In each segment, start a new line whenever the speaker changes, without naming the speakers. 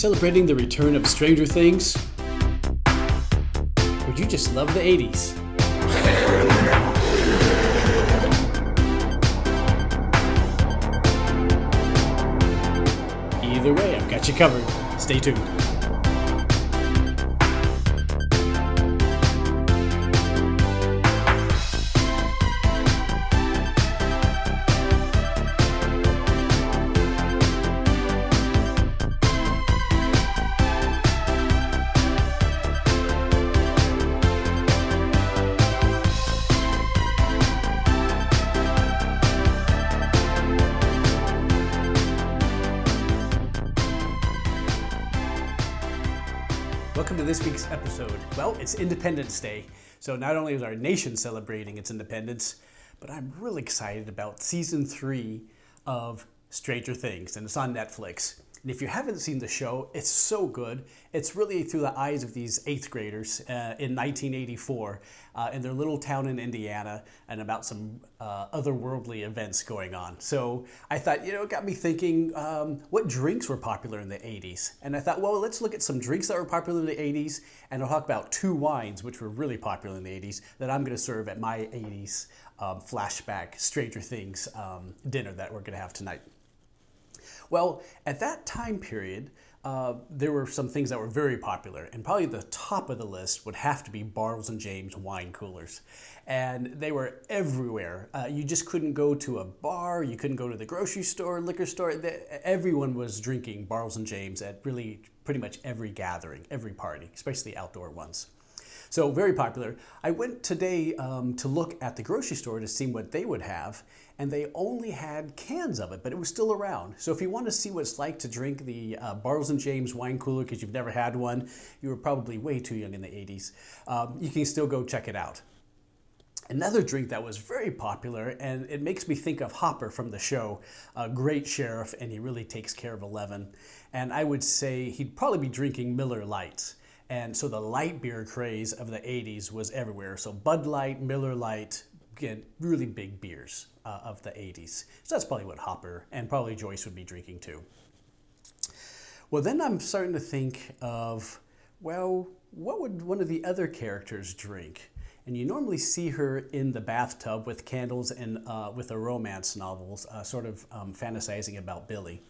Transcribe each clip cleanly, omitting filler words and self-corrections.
celebrating the return of Stranger Things? Or do you just love the 80s? Either way, I've got you covered. Stay tuned. Welcome to this week's episode. Well, it's Independence Day, so not only is our nation celebrating its independence, but I'm really excited about season 3 of Stranger Things, and it's on Netflix. And if you haven't seen the show, it's so good. It's really through the eyes of these 8th graders in 1984 in their little town in Indiana, and about some otherworldly events going on. So I thought, it got me thinking, what drinks were popular in the 80s? And I thought, well, let's look at some drinks that were popular in the 80s, and I'll talk about 2 wines which were really popular in the 80s that I'm going to serve at my 80s flashback Stranger Things dinner that we're going to have tonight. Well, at that time period, there were some things that were very popular, and probably the top of the list would have to be Bartles and James wine coolers. And they were everywhere. You just couldn't go to a bar, you couldn't go to the grocery store, liquor store. Everyone was drinking Bartles and James at really pretty much every gathering, every party, especially the outdoor ones. So very popular. I went today to look at the grocery store to see what they would have, and they only had cans of it, but it was still around. So if you want to see what it's like to drink the Bartles and James wine cooler because you've never had one, you were probably way too young in the 80s, you can still go check it out. Another drink that was very popular, and it makes me think of Hopper from the show, a great sheriff, and he really takes care of Eleven. And I would say he'd probably be drinking Miller Lights. And so the light beer craze of the 80s was everywhere. So Bud Light, Miller Light, again, really big beers of the 80s. So that's probably what Hopper and probably Joyce would be drinking too. Well, then I'm starting to think of, well, what would one of the other characters drink? And you normally see her in the bathtub with candles and with the romance novels, sort of fantasizing about Billy.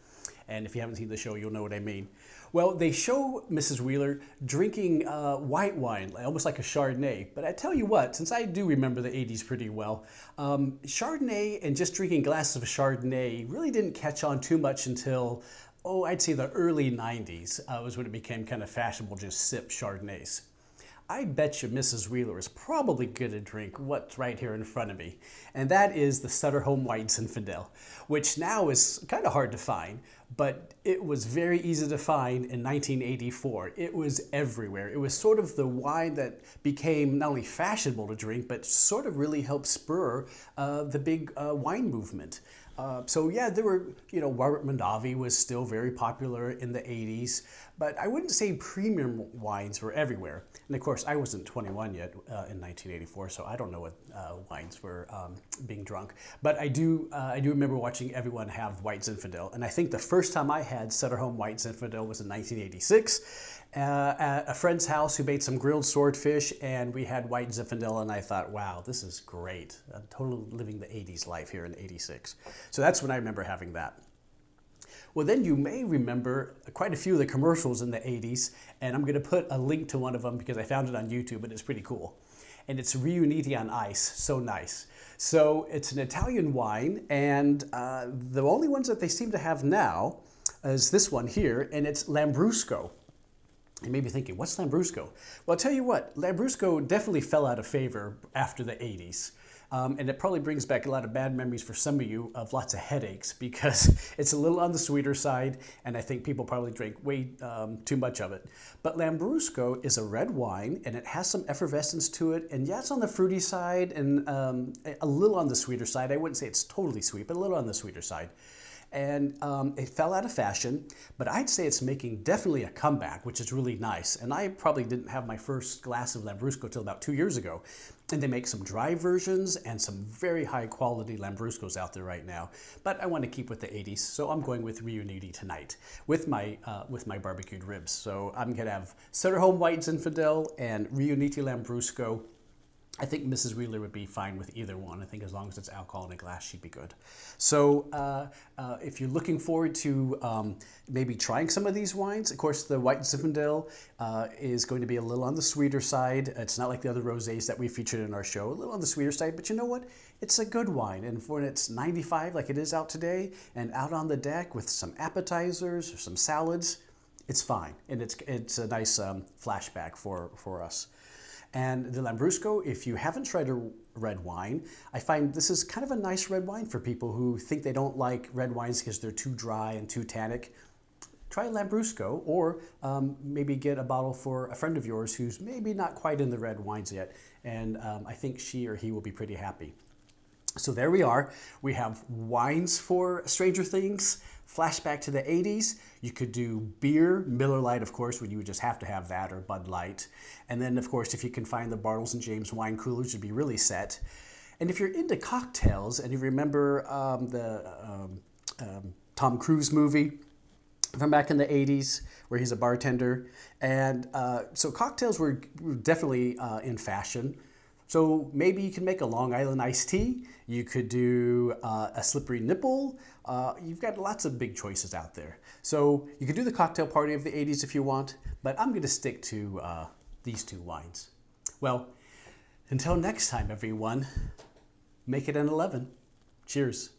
And if you haven't seen the show, you'll know what I mean. Well, they show Mrs. Wheeler drinking white wine, almost like a Chardonnay. But I tell you what, since I do remember the 80s pretty well, Chardonnay and just drinking glasses of Chardonnay really didn't catch on too much until, I'd say the early 90s was when it became kind of fashionable to just sip Chardonnays. I bet you Mrs. Wheeler is probably going to drink what's right here in front of me, and that is the Sutter Home White Zinfandel, which now is kind of hard to find, but it was very easy to find in 1984. It was everywhere. It was sort of the wine that became not only fashionable to drink, but sort of really helped spur the big wine movement. So yeah, there were, Robert Mondavi was still very popular in the 80s, but I wouldn't say premium wines were everywhere. And of course, I wasn't 21 yet in 1984, so I don't know what wines were being drunk. But I do remember watching everyone have White Zinfandel, and I think the first time I had Sutter Home White Zinfandel was in 1986 at a friend's house who made some grilled swordfish, and we had White Zinfandel, and I thought, wow, this is great. I'm totally living the 80s life here in 86. So that's when I remember having that. Well, then you may remember quite a few of the commercials in the 80s, and I'm going to put a link to one of them because I found it on YouTube, and it's pretty cool. And it's Riunite on ice, so nice. So it's an Italian wine, and the only ones that they seem to have now is this one here, and it's Lambrusco. You may be thinking, what's Lambrusco? Well, I'll tell you what, Lambrusco definitely fell out of favor after the 80s. And it probably brings back a lot of bad memories for some of you of lots of headaches because it's a little on the sweeter side, and I think people probably drank way too much of it. But Lambrusco is a red wine, and it has some effervescence to it, and yeah, it's on the fruity side and a little on the sweeter side. I wouldn't say it's totally sweet, but a little on the sweeter side. and it fell out of fashion, but I'd say it's making definitely a comeback, which is really nice. And I probably didn't have my first glass of Lambrusco till about 2 years ago. And they make some dry versions and some very high quality Lambruscos out there right now. But I want to keep with the 80s, so I'm going with Riunite tonight with my barbecued ribs. So I'm going to have Sutter Home White Zinfandel and Riunite Lambrusco. I think Mrs. Wheeler would be fine with either one. I think as long as it's alcohol in a glass, she'd be good. So if you're looking forward to maybe trying some of these wines, of course the White Zinfandel is going to be a little on the sweeter side. It's not like the other rosés that we featured in our show, a little on the sweeter side, but you know what? It's a good wine. And when it's 95 like it is out today and out on the deck with some appetizers or some salads, it's fine. And it's a nice flashback for us. And the Lambrusco, if you haven't tried a red wine, I find this is kind of a nice red wine for people who think they don't like red wines because they're too dry and too tannic. Try a Lambrusco, or maybe get a bottle for a friend of yours who's maybe not quite in the red wines yet. And I think she or he will be pretty happy. So there we are. We have wines for Stranger Things, flashback to the 80s. You could do beer, Miller Lite, of course, when you would just have to have that, or Bud Light. And then, of course, if you can find the Bartles and James wine coolers, you'd be really set. And if you're into cocktails and you remember the Tom Cruise movie from back in the 80s where he's a bartender. And so cocktails were definitely in fashion. So maybe you can make a Long Island iced tea. You could do a slippery nipple. You've got lots of big choices out there. So you could do the cocktail party of the 80s if you want, but I'm going to stick to these two wines. Well, until next time, everyone, make it an 11. Cheers.